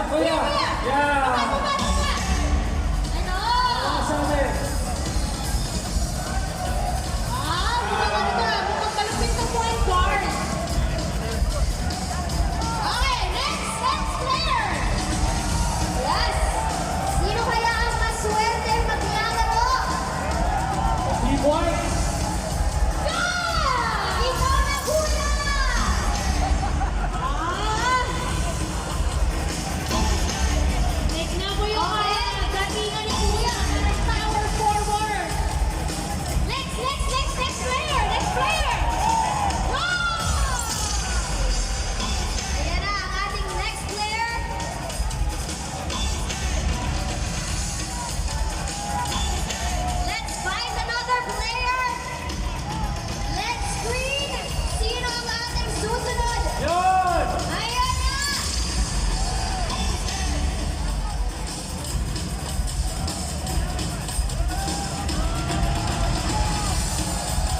kuya. Yeah. Ano? Sabi. Mukhang malupit na point guard. Okay, next player. Yes. Sino kaya ang maswerte maglalaro? B-boy. Ikaw na, kuya! Tignan mo yung datingan ni kuya. Power forward. Next player. Go! Ayan na ang ating next player. Let's find another player. Let's screen. Sino ang ating susunod? Yun. Ayan na!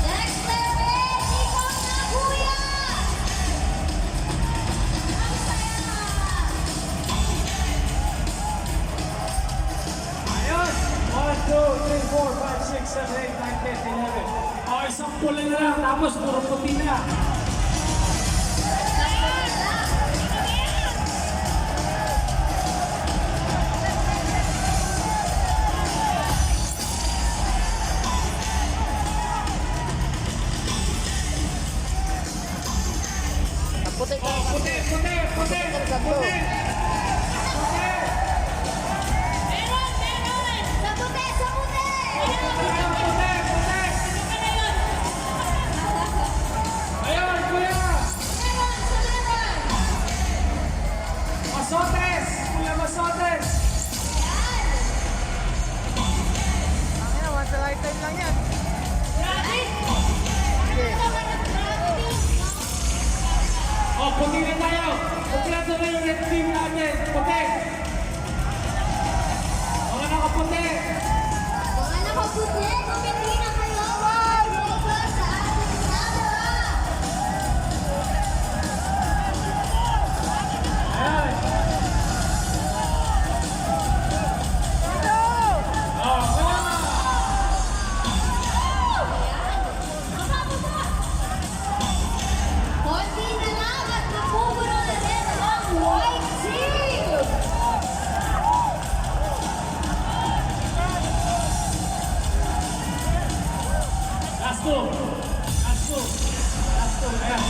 Next player is ikaw na, kuya! Ang saya! Ayun. 1, 2, 3, 4, 5, 6, 7, 8, 9, 10, 11. Oh, isang pula na lang, tapos puro puti na. Puti ka. Oh, puti. Sa puti! Ayun, kuya. Masotes. Kuya Masotes. Ang ina, once a lifetime lang yan. Oh, puti na tayo. Kompleto na yung red team natin. Puti. Mga nakaputi. Mga nakaputi, kumiti na kayo. Lumabas sa ating camera. Ayan. Oh, kuya. Konti na lang at napupuno na din ang white team. Last two. Ayan.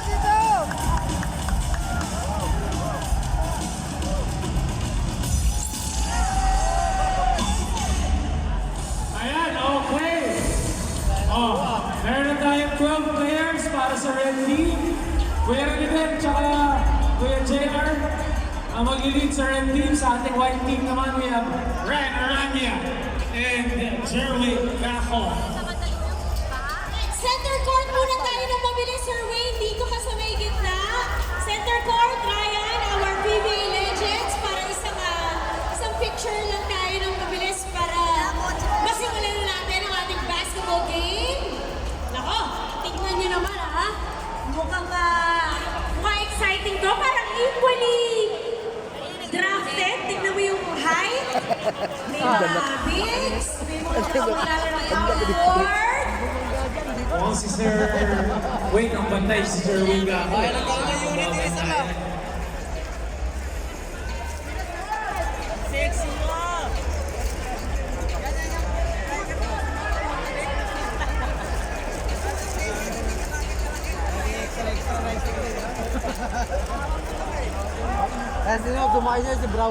Dito! Ayan, okay. Oh, meron na tayong 12 players para sa red team. Kuya Renigan, tsaka Kuya JR. Ang mag-lead sa red team. Sa ating white team naman, we have Ren Aranya and Jerwin Gajo. Center court muna tayo ng mabilis, Sir Wayne. Dito ka sa may gitna. Center court, Ryan, our PBA legends. Para isang picture lang tayo ng mabilis para masimulan na natin ang ating basketball game. Nako, tingnan nyo naman ha. Mukhang exciting to. Parang equally drafted. Tignan mo yung height. May mga bigs. May mga kapaglalaro ng court. Oh, si Sir Wayne ang bantay, si Sir Wayne Gajo. Sexy mo! Kasi no, kumain niya si Brown.